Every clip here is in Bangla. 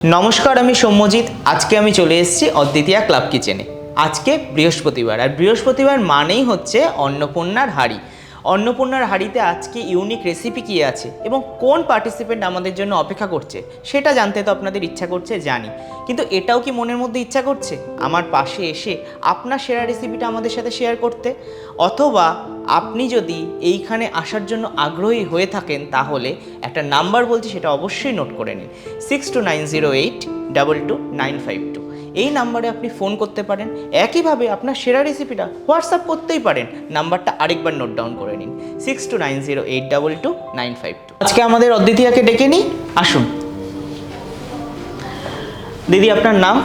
নমস্কার, আমি সৌম্যজিৎ। আজকে আমি চলে এসেছি অদ্বিতীয়া ক্লাব কিচেনে। আজকে বৃহস্পতিবার, আর বৃহস্পতিবার মানেই হচ্ছে অন্নপূর্ণার হাঁড়ি। অন্নপূর্ণার হাঁড়িতে আজকে ইউনিক রেসিপি কী আছে এবং কোন পার্টিসিপেন্ট আমাদের জন্য অপেক্ষা করছে সেটা জানতে তো আপনাদের ইচ্ছা করছে, জানি। কিন্তু এটাও কি মনের মধ্যে ইচ্ছা করছে আমার পাশে এসে আপনার সেরা রেসিপিটা আমাদের সাথে শেয়ার করতে? অথবা আপনি যদি এইখানে আসার জন্য আগ্রহী হয়ে থাকেন তাহলে একটা নাম্বার বলছি, সেটা অবশ্যই নোট করে নিন, 6290822952। এই নাম্বারে আপনি ফোন করতে পারেন। একইভাবে আপনার সেরা রেসিপিটা হোয়াটসঅ্যাপ করতেই পারেন। নাম্বারটা আরেকবার নোট ডাউন করে নিন, 6290822952। আজকে আমাদের অদ্বিতীয়াকে ডেকে নিই, আসুন। দিদি, আপনার নাম?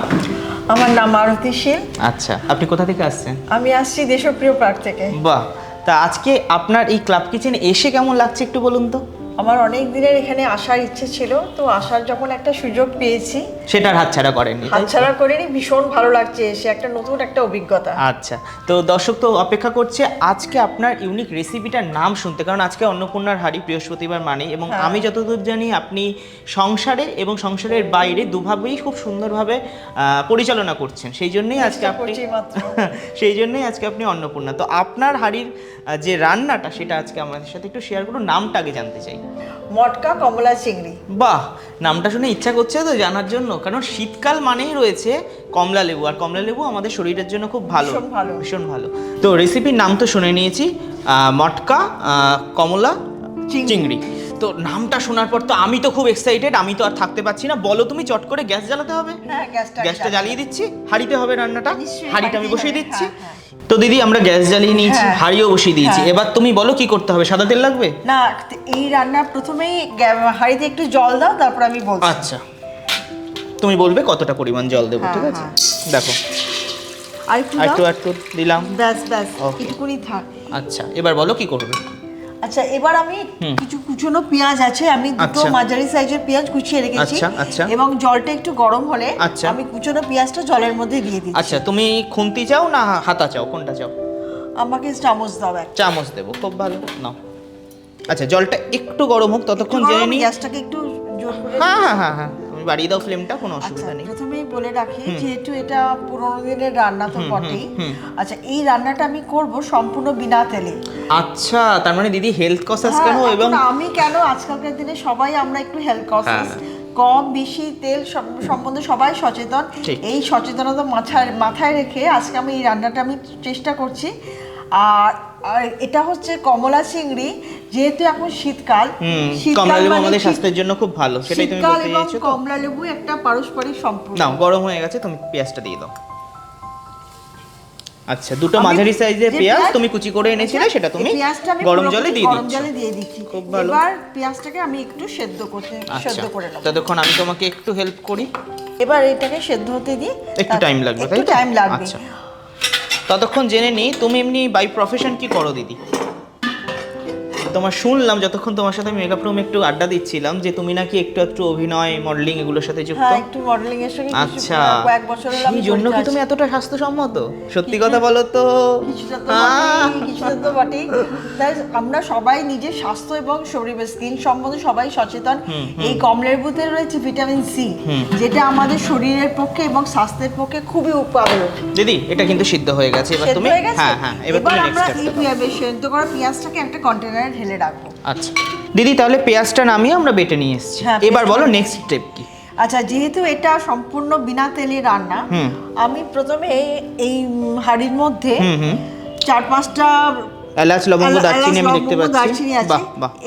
আমার নাম আরতি শীল। আচ্ছা, আপনি কোথা থেকে আসছেন? আমি আসছি দেশপ্রিয় পার্ক থেকে। বাহ, তা আজকে আপনার এই ক্লাব কিচেনে এসে কেমন লাগছে একটু বলুন তো। আমার অনেক দিনের এখানে আসার ইচ্ছে ছিল, তো আসার যখন একটা সুযোগ পেয়েছি সেটার হাতছাড়া করেননি? হাতছাড়া করিনি, ভীষণ ভালো লাগছে এসে, একটা নতুন একটা অভিজ্ঞতা। আচ্ছা, তো দর্শক তো অপেক্ষা করছে আজকে আপনার ইউনিক রেসিপিটার নাম শুনতে, কারণ আজকে অন্নপূর্ণার হাঁড়ি, বৃহস্পতিবার মানেই। এবং আমি যতদূর জানি আপনি সংসারে এবং সংসারের বাইরে দুভাবেই খুব সুন্দরভাবে পরিচালনা করছেন, সেই জন্যই আজকে আপনি অন্নপূর্ণা। তো আপনার হাঁড়ির যে রান্নাটা সেটা আজকে আমাদের সাথে একটু শেয়ার করুন। নামটা আগে জানতে চাই। মটকা কমলা চিংড়ি। বাহ, নামটা শুনে ইচ্ছা করছে তো জানার জন্য, কারণ শীতকাল মানেই রয়েছে কমলা লেবু, আর কমলা লেবু আমাদের শরীরের জন্য খুব ভালো, ভীষণ ভালো। তো রেসিপির নাম তো শুনে নিয়েছি, মটকা কমলা চিংড়ি। তো নামটা শোনার পর তো আমি তো খুব এক্সাইটেড, আমি তো আর থাকতে পারছি না। বলো তুমি, চট করে গ্যাস জ্বালাতে হবে? হ্যাঁ, গ্যাসটা জ্বালিয়ে দিচ্ছি। হাঁড়িতে হবে রান্নাটা, হাঁড়িটা আমি বসিয়ে দিচ্ছি। তো দিদি, আমরা গ্যাস জ্বালিয়ে নিয়েছি, হাঁড়িও বসিয়ে দিয়েছি। এবার তুমি বলো কি করতে হবে? সাদা তেল লাগবে না? এই রান্না প্রথমেই হাঁড়িতে একটু জল দাও, তারপর আমি বলছি। আচ্ছা, তুমি বলবে কতটা পরিমাণ জল দেবো, ঠিক আছে? দেখো, আর একটু দিলাম, ব্যাস এটুকুনি থাক। আচ্ছা, এবার বলো কি করবে? আচ্ছা, এবার আমি কিছু কুচনো পেঁয়াজ আছে, আমি দুটো মাঝারি সাইজের পেঁয়াজ কুচিয়ে রেখেছি, এবং জলটা একটু গরম হলে আমি কুচনো পেঁয়াজটা জলের মধ্যে দিয়ে দিচ্ছি। আচ্ছা, তুমি খুন্তি চাও না হাতা চাও, কোনটা চাও? আমাকে চামচ দাও। চামচ দেবো, খুব ভালো, নাও। আচ্ছা, জলটা একটু গরম হোক, ততক্ষণ জেনে নিই। গ্যাসটাকে একটু জোর করে হ্যাঁ, তুমি বাড়িয়ে দাও ফ্লেমটা, কোনো অসুবিধা নেই। প্রথমেই বলে রাখি, যেহেতু এটা পুরোনো দিনের রান্না তো বটেই। আচ্ছা, এই রান্নাটা আমি করব সম্পূর্ণ বিনা তেলে। আচ্ছা, তার মানে দিদি হেলথ কনসিয়াস কেন? এবং আমি কেন, আজকালকার দিনে সবাই আমরা একটু হেলথ কনসিয়াস, কম বেশি তেল সম্বন্ধে সবাই সচেতন। এই সচেতনতা মাথায় রেখে আজকে আমি এই রান্নাটা আমি চেষ্টা করছি। আর এটা হচ্ছে কমলা চিংড়ি, যেহেতু এখন শীতকাল, কমলা লেবু আমাদের স্বাস্থ্যের জন্য খুব ভালো, সেটাই তুমি বলতে চাইছো। কমলা লেবু একটা পারস্পরিক সম্পর্ক। নাও, গরম হয়ে গেছে, তুমি পেঁয়াজটা দিয়ে দাও। আচ্ছা, দুটো মাঝারি সাইজের পেঁয়াজ তুমি কুচি করে এনেছিলে, সেটা তুমি গরম জলে দিয়ে দিচ্ছি। খুব ভালো। এবার পেঁয়াজটাকে আমি একটু সেদ্ধ করে নেব। ততক্ষণ আমি তোমাকে একটু হেল্প করি। এবার এটাকে সেদ্ধ হতে দিই, একটু টাইম লাগবে, তাই? একটু টাইম লাগবে। আচ্ছা, ততক্ষণ জেনে নিই তুমি এমনি বাই প্রফেশন কি করো দিদি? তোমার শুনলাম যতক্ষণ তোমার সাথে মেকআপ রুমে একটু আড্ডা দিচ্ছিলাম যে তুমি নাকি একটু অভিনয়, মডেলিং এগুলোর সাথে যুক্ত। হ্যাঁ, একটু মডেলিং এর সঙ্গে আচ্ছা, কয়েক বছর হলো। এই জন্য কি তুমি এতটা স্বাস্থ্যসম্মত? সত্যি কথা বলো তো। কিছুটা তো বটেই। তাই আমরা সবাই নিজের স্বাস্থ্য এবং শরীর স্কিন সম্বন্ধে সবাই সচেতন। এই কমলা লেবুতে রয়েছে ভিটামিন সি, যেটা আমাদের শরীরের পক্ষে এবং স্বাস্থ্যের পক্ষে খুবই উপকারী। দিদি, এটা কিন্তু সিদ্ধ হয়ে গেছে। এবার তুমি এবার আমরা এই সেদ্ধ করা পেঁয়াজটাকে একটা কন্টেনারে ঢেলে রাখবো। আচ্ছা দিদি, তাহলে পেঁয়াজটা নামিয়ে আমরা বেটে নিয়ে এসেছি। এবার বলো নেক্সট স্টেপ কি? আচ্ছা, যেহেতু এটা সম্পূর্ণ বিনা তেলে রান্না, আমি প্রথমে এই হাঁড়ির মধ্যে 4-5টা এলাচ, লবঙ্গ, দারচিনি আমি দেখতে পাচ্ছি।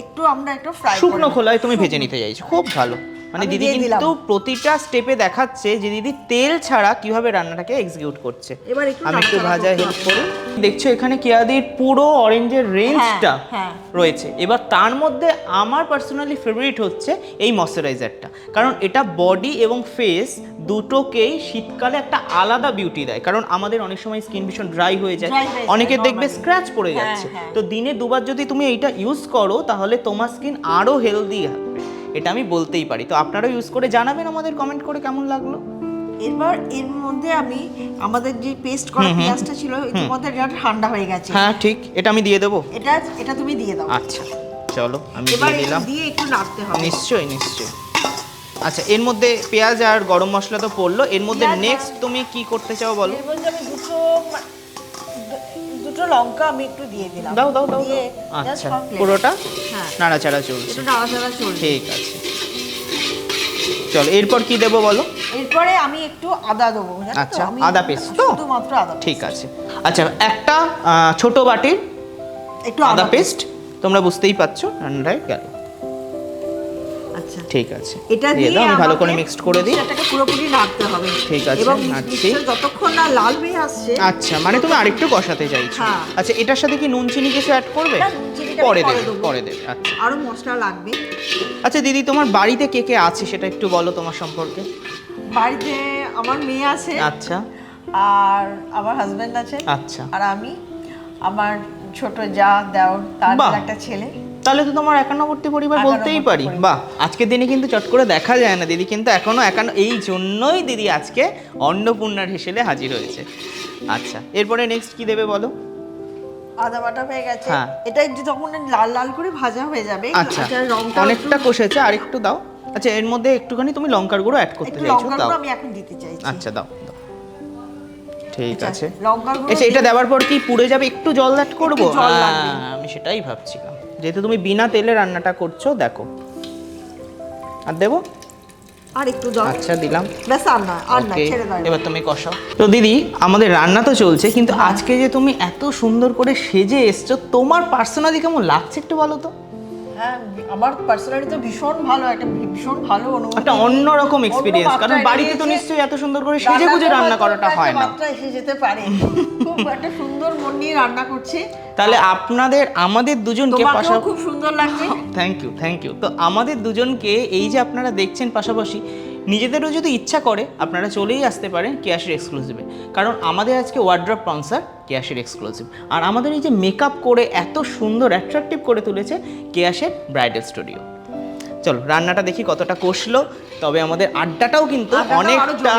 একটু আমরা একটু ফ্রাই করে শুকনো খোলায় তুমি ভেজে নিতে চাইছো, খুব ভালো। মানে দিদি কিন্তু প্রতিটা স্টেপে দেখাচ্ছে যে দিদি তেল ছাড়া কিভাবে রান্নাটাকে এক্সিকিউট করছে। আমি একটু ভাজা হেল্প করি। দেখছো এখানে কেয়াদির পুরো অরেঞ্জের রেঞ্জটা রয়েছে। এবার তার মধ্যে আমার পার্সোনালি ফেভারিট হচ্ছে এই ময়শ্চারাইজারটা, কারণ এটা বডি এবং ফেস দুটোকেই শীতকালে একটা আলাদা বিউটি দেয়। কারণ আমাদের অনেক সময় স্কিন ভীষণ ড্রাই হয়ে যায়, অনেকের দেখবে স্ক্র্যাচ পড়ে যাচ্ছে। তো দিনে দুবার যদি তুমি এইটা ইউজ করো তাহলে তোমার স্কিন আরো হেলদি হবে, এটা আমি বলতেই পারি। তো আপনারাও ইউজ করে জানাবেন আমাদের কমেন্ট করে কেমন লাগলো। এবার এর মধ্যে আমি আমাদের যে পেস্ট করা পেঁয়াজটা ছিল, এর মধ্যে এটা ঠান্ডা হয়ে গেছে। হ্যাঁ ঠিক, এটা আমি দিয়ে দেবো। এটা তুমি দিয়ে দাও। আচ্ছা চলো, আমি দিয়ে দিলাম। দিয়ে একটু নাড়তে হবে। নিশ্চয়ই। আচ্ছা, এর মধ্যে পেঁয়াজ আর গরম মশলা তো পড়লো, এর মধ্যে নেক্সট তুমি কি করতে চাও বলো? এর মধ্যে আমি দুটো লঙ্কা আমি একটু দিয়ে দিলাম। দাও দাও দাও। আচ্ছা, পুরোটা নাড়াচাড়া চলছে। এটা নাড়াচাড়া চলছে, ঠিক আছে। চলো, এরপর কি দেবো বলো? এরপরে আমি একটু আদা দেবো। আচ্ছা, আদা পেস্ট তো? শুধুমাত্র আদা। ঠিক আছে। আচ্ছা, একটা ছোট বাটির একটু আদা পেস্ট, তোমরা বুঝতেই পারছো রান্নাটায় গেল। আচ্ছা, ঠিক আছে, এটা দিয়ে আমি ভালো করে মিক্সড করে দিই। এটাকে পুরোপুরি নাড়তে হবে। ঠিক আছে, এবং নাড়ছি যতক্ষণ না লাল হয়ে আসছে। আচ্ছা, মানে তুমি আরেকটু কষাতে চাইছো। আচ্ছা, এটার সাথে কি নুন চিনি কিছু অ্যাড করবে? পরে দেবে। আচ্ছা, আরো মশলা লাগবে। আচ্ছা দিদি, তোমার বাড়িতে কে কে আছে সেটা একটু বলো তোমার সম্পর্কে। বাড়িতে আমার মেয়ে আছে। আচ্ছা। আর আমার হাজবেন্ড আছে। আচ্ছা। আর আমি, আমার ছোট যা দেওর, তার একটা ছেলে। তাহলে তো তোমার একান্নবর্তী পরিবার বলতেই পারি। বাহ, আজকের দিনে কিন্তু চট করে দেখা যায় না দিদি, কিন্তু এখনো এই জন্যই দিদি আজকে অন্নপূর্ণার হিসেবে হাজির হয়েছে। আচ্ছা, এরপরে নেক্সট কি দেবে বলো? আদা বাটা হয়ে গেছে, এটা একটু যখন লাল লাল করে ভাজা হয়ে যাবে। আচ্ছা, অনেকটা কষেছে, আর একটু দাও। আচ্ছা, এর মধ্যে একটুখানি তুমি লঙ্কার গুঁড়ো অ্যাড করতে চাইছো? দাও, আমি এখন দিতে চাইছি। আচ্ছা, দাও। ঠিক আছে, লঙ্কার গুঁড়ো। আচ্ছা, এটা দেওয়ার পর কি পুড়ে যাবে? একটু জল অ্যাড করবো? আমি সেটাই ভাবছিলাম, যেহেতু তুমি বিনা তেলে রান্নাটা করছো। দেখো, আর দেবো? আর একটু জল। আচ্ছা, দিলাম। ব্যাস, আর না ছেড়ে দাও। এবার তুমি কষাও। তো দিদি, আমাদের রান্না তো চলছে, কিন্তু আজকে যে তুমি এত সুন্দর করে সেজে এসছো, তোমার পার্সোনালি কেমন লাগছে একটু বলো তো? হ্যাঁ, আমার পার্সোনালি তো ভীষণ ভালো, ভীষণ ভালো অনুভূতি, একটা অন্যরকম এক্সপেরিয়েন্স। কারণ বাড়িতে তো নিশ্চয়ই এত সুন্দর করে সেজে গুজে রান্না করাটা হয় না। মাত্রা এসে যেতে পারে। খুব একটা সুন্দর মন নিয়ে রান্না করছি। তাহলে আমাদের দুজনকে পাশাপাশি খুব সুন্দর লাগছে। Thank you. তো আমাদের দুজনকে এই যে আপনারা দেখছেন পাশাপাশি, নিজেদেরও যদি ইচ্ছা করে আপনারা চলেই আসতে পারেন কেয়াশের এক্সক্লুসিভে। কারণ আমাদের আজকে ওয়ার্ড্রপ স্পন্সর কেয়াশের এক্সক্লুসিভ, আর আমাদের এই যে মেকআপ করে এত সুন্দর অ্যাট্রাকটিভ করে তুলেছে কেয়াশের ব্রাইডাল স্টুডিও। চলো, রান্নাটা দেখি কতটা কষলো। তবে আমাদের আড্ডাটাও কিন্তু অনেকটা,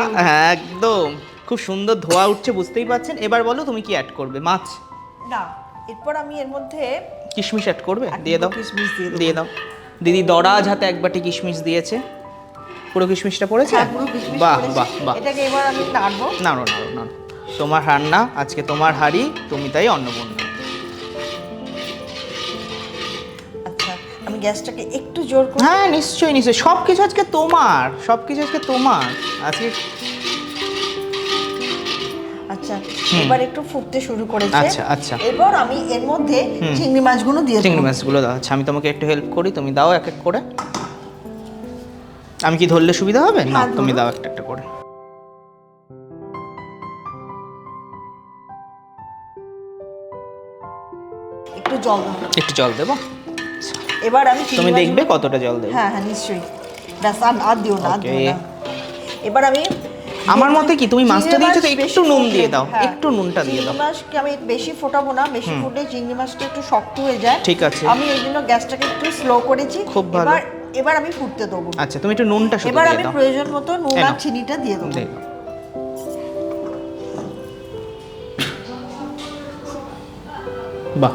একদম খুব সুন্দর ধোয়া উঠছে, বুঝতেই পারছেন। এবার বলো তুমি কি অ্যাড করবে? মাছ না, এরপর আমি এর মধ্যে কিশমিশ অ্যাড করবে? দিয়ে দাও, দিয়ে দাও। দিদি দরাজ হাতে এক বাটি কিশমিশ দিয়েছে। পুরো কিশমিশটা পড়েছে? বাহ বাহ বাহ। এটাকে এবার আমি নাড়বো। নাড়ো। তোমার রান্না আজকে, তোমার হাঁড়ি, তুমি তাই অন্নপূর্ণা। আচ্ছা, আমি গ্যাসটাকে একটু জোর করব। হ্যাঁ, নিশ্চয়ই। সবকিছু আজকে তোমার, আজকে। আচ্ছা, এবার একটু ফুটতে শুরু করেছে। আচ্ছা। এবার আমি এর মধ্যে চিংড়ি মাছগুলো দিয়ে দেব। চিংড়ি মাছগুলো দাও। আচ্ছা, আমি তোমাকে একটু হেল্প করি, তুমি দাও এক এক করে। আমি কি ধরলে সুবিধা হবে? না, তুমি দাও একটা একটা করে। একটু জল দেবো। এবার আমি তুমি দেখবে কতটা জল দেবো। হ্যাঁ, নিশ্চয়ই। ব্যাস, আর দিও না। এবার আমি, আমার মতে কি, তুমি মাছটা দিয়েছো তো একটু নুন দিয়ে দাও, একটু নুনটা দিয়ে দাও। চিংড়ি মাছকে আমি বেশি ফোটাবো না, বেশি ফুটলে চিংড়ি মাছটা একটু শক্ত হয়ে যায়। ঠিক আছে, আমি এই জন্য গ্যাসটাকে একটু স্লো করেছি। খুব ভালো। এবার আমি ফুটতে দেবো। আচ্ছা, তুমি একটু নুনটা শুধু দিয়ে দাও। এবার আমি প্রয়োজন মতো নুন আর চিনিটা দিয়ে দেবো। বাহ,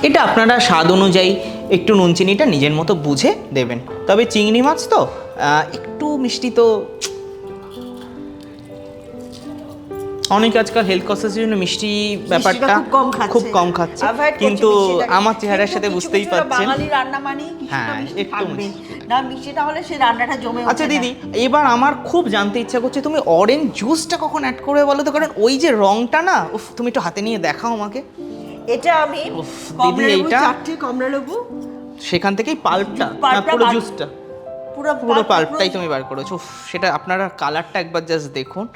এটা আপনারা স্বাদ অনুযায়ী একটু নুন চিনিটা নিজের মতো বুঝে দেবেন। তবে চিংড়ি মাছ তো একটু মিষ্টি, তো অনেকে আজকাল হেলথ কনসিয়াসের জন্য মিষ্টি ব্যাপারটা খুব কম খাচ্ছে, কিন্তু আমার চেহারার সাথে বুঝতেই পারছেন বাঙালি রান্না মানেই একটু না মিষ্টিটা হলে সেই রান্নাটা জমে ওঠে। আচ্ছা দিদি, এবার আমার খুব জানতে ইচ্ছা করছে তুমি অরেঞ্জ জুসটা কখন অ্যাড করবে বলো তো? কারণ ওই যে রংটা না, তুমি একটু হাতে নিয়ে দেখাও আমাকে। এটা আমি দিদি, এইটা কমলা লেবু, সেখান থেকেই পাল্পটা না পুরো জুসটা? পুরো পাল্পটাই তুমি বার করেছো। সেটা আপনারা কালারটা একবার জাস্ট দেখুন,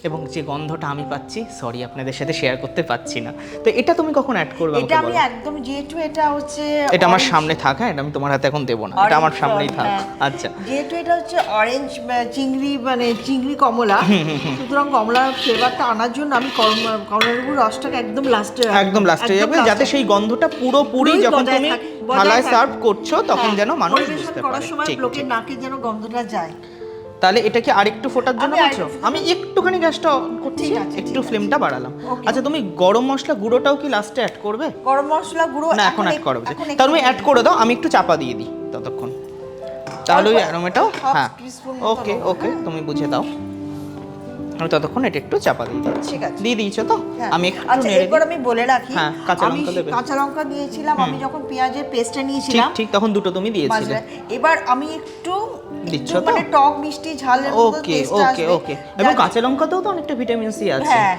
এবং যে গন্ধটা আমি পাচ্ছি, সরি আপনাদের সাথে শেয়ার করতে পাচ্ছি না। তো এটা তুমি কখন অ্যাড করবে? এটা আমি একদম যেহেতু এটা হচ্ছে, এটা আমার সামনে থাক। হ্যাঁ, এটা আমি তোমার হাতে এখন দেবো না, এটা আমার সামনেই থাক। আচ্ছা, যেহেতু এটা হচ্ছে অরেঞ্জ চিংড়ি, মানে চিংড়ি কমলা, সুতরাং কমলা ফ্লেভারটা আনার জন্য আমি কমলা লেবুর রসটাকে একদম লাস্টে যাবে, যাতে সেই গন্ধটা পুরোপুরি যখন তুমি থালায় সার্ভ করছো তখন যেন মানুষ বুঝতে পারে। ঠিক, লোকের নাকে যেন গন্ধটা যায়। তাহলে এটা কি আরেকটু ফোটার জন্য বলছো? আমি একটুখানি গ্যাসটা করছি, একটু ফ্লেমটা বাড়ালাম। আচ্ছা, তুমি গরম মশলা গুঁড়োটাও কি লাস্টে অ্যাড করবে? গরম মশলা গুঁড়ো না, এখন অ্যাড করবে। তাহলে তুমি অ্যাড করে দাও, আমি একটু চাপা দিয়ে দিই ততক্ষণ। তাহলে ওই অ্যারোমাটাও হ্যাঁ ওকে ওকে তুমি বুঝে দাও। আমি ততক্ষণ এটা একটু চাপা দিয়ে দিচ্ছি। ঠিক আছে, দিয়ে দিয়েছো তো? আমি একটু নেড়ে এরপর আমি বলে রাখি আমি কাঁচা লঙ্কা দিয়েছিলাম, আমি যখন পেঁয়াজের পেস্টটা নিয়েছিলাম ঠিক তখন দুটো তুমি দিয়েছিলে। এবার আমি একটু দিচ্ছ তো মানে টক মিষ্টি ঝালের মতো টেস্ট আসবে। ওকে এবং কাঁচা লঙ্কাতেও তো অনেকটা ভিটামিন সি আছে। হ্যাঁ,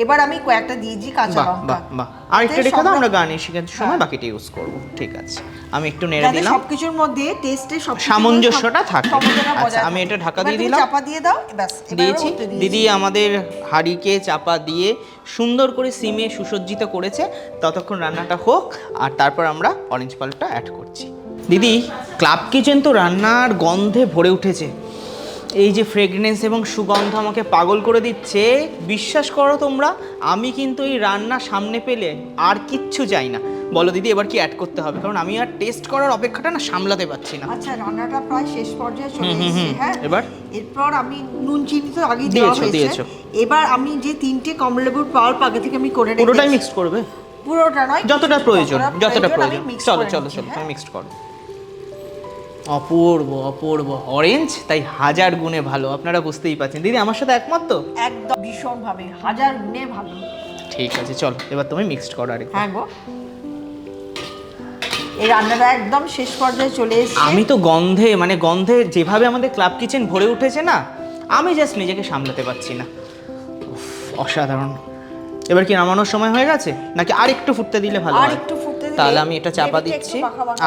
এবার আমি কয়েকটা দিয়েছি কাঁচা লঙ্কা। বাহ, আর একটু রেখে দাও, আমরা গার্নিশিং এর সময় বাকিটা ইউজ করব। ঠিক আছে, আমি একটু নেড়ে দিলাম সবকিছুর মধ্যে টেস্টে সামঞ্জস্যটা থাকে। আচ্ছা, আমি এটা ঢাকা দিয়ে দিলাম। চাপা দিয়ে দাও, ব্যাস দিয়েছি। দিদি আমাদের হাঁড়িকে চাপা দিয়ে সুন্দর করে সিমে সুসজ্জিত করেছে। ততক্ষণ রান্নাটা হোক, আর তারপর আমরা অরেঞ্জ পালটা অ্যাড করছি। দিদি, ক্লাব কিচেন তো রান্নার গন্ধে ভরে উঠেছে। এই যে ফ্রেগনেন্স এবং সুগন্ধ আমাকে পাগল করে দিচ্ছে। বিশ্বাস করো তোমরা, আমি কিন্তু এই রান্না সামনে পেলে আর কিচ্ছু চাই না। বলো দিদি, এবার কি অ্যাড করতে হবে? কারণ আমি আর টেস্ট করার অপেক্ষাটা না সামলাতে পারছি না। আচ্ছা, রান্নাটা প্রায় শেষ পর্যায়ে চলে এসেছে। হ্যাঁ, এরপর আমি নুন চিনি তো আগে দিয়েছো। এবার আমি যে 3টে কমলালেবুর পাল্প আগে থেকে আমি করে রেখেছি। পুরোটাই মিক্স করবে? পুরোটা নয়, যতটা প্রয়োজন। চলো তুমি মিক্সড করো। অপূর্ব অপূর্ব অরেঞ্জ, তাই হাজার গুণে ভালো। আপনারা বুঝতেই পারছেন। দিদি আমার সাথে একমত তো? একদম ভীষণ ভাবে, হাজার গুণে ভালো। ঠিক আছে, চলো এবার তুমি মিক্সড করো আরেকবার। হ্যাঁ গো, এই রান্নাটা একদম শেষ পর্যায়ে চলে এসেছে। আমি তো গন্ধে যেভাবে আমাদের ক্লাব কিচেন ভরে উঠেছে না, আমি জাস্ট নিজেকে সামলাতে পারছি না। অসাধারণ। এবার কি নামানোর সময় হয়ে গেছে, নাকি আর একটু ফুটতে দিলে ভালো হয়? আর একটু ফুটতে দিলে, তাহলে আমি এটা চাপা দিচ্ছি।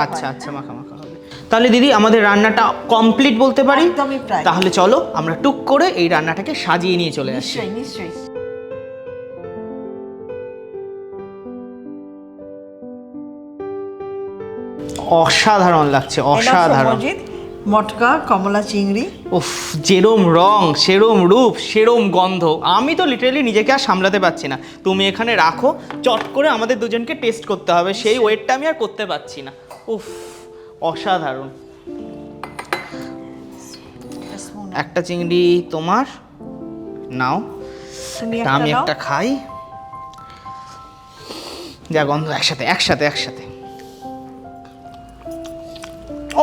আচ্ছা, মাখা মাখা হবে। তাহলে দিদি, আমাদের রান্নাটা কমপ্লিট বলতে পারি? একদমই প্রায়। তাহলে চলো আমরা টুক করে এই রান্নাটাকে সাজিয়ে নিয়ে চলে আসি। নিশ্চয়ই। অসাধারণ লাগছে, অসাধারণ। মটকা কমলা চিংড়ি, উফ, যেরম রং সেরম রূপ সেরম গন্ধ, আমি তো লিটারালি নিজেকে আর সামলাতে পারছি না। তুমি এখানে রাখো, চট করে আমাদের দুজনকে টেস্ট করতে হবে, সেই ওয়েটটা আমি আর করতে পারছি না। উফ, অসাধারণ। একটা চিংড়ি তোমার নাও, আমি একটা খাই। যা গন্ধ, একসাথে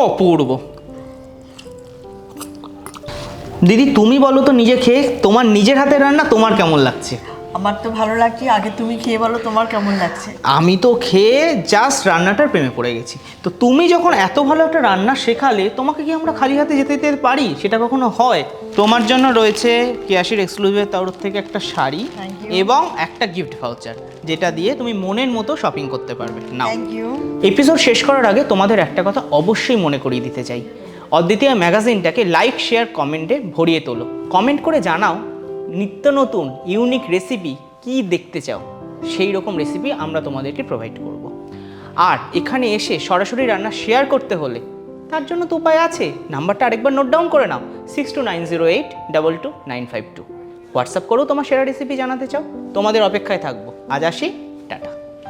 অপূর্ব। দিদি, তুমি বলো তো নিজে খেয়ে, তোমার নিজের হাতের রান্না তোমার কেমন লাগছে? আমার তো ভালো লাগছে। আগে তুমি খেয়ে বলো তোমার কেমন লাগছে। আমি তো খেয়ে জাস্ট রান্নাটার প্রেমে পড়ে গেছি। তো তুমি যখন এত ভালো একটা রান্না শেখালে, তোমাকে কি আমরা খালি হাতে যেতে পারি? সেটা কখনো হয়? তোমার জন্য রয়েছে কেয়াশির এক্সক্লুসিভ তরফ থেকে একটা শাড়ি এবং একটা গিফট ভাউচার, যেটা দিয়ে তুমি মনের মতো শপিং করতে পারবে। নাও। এপিসোড শেষ করার আগে তোমাদের একটা কথা অবশ্যই মনে করিয়ে দিতে চাই। অদ্বিতীয়া ম্যাগাজিনটাকে লাইক, শেয়ার, কমেন্টে ভরিয়ে তোলো। কমেন্ট করে জানাও নিত্য নতুন ইউনিক রেসিপি কি দেখতে চাও, সেই রকম রেসিপি আমরা তোমাদেরকে প্রোভাইড করব। আর এখানে এসে সরাসরি রান্না শেয়ার করতে হলে তার জন্য তো উপায় আছে। নাম্বারটা আরেকবার নোট ডাউন করে নাও, 6290822952। হোয়াটসঅ্যাপ করেও তোমার সেরা রেসিপি জানাতে চাও, তোমাদের অপেক্ষায় থাকবো। আজ আসি।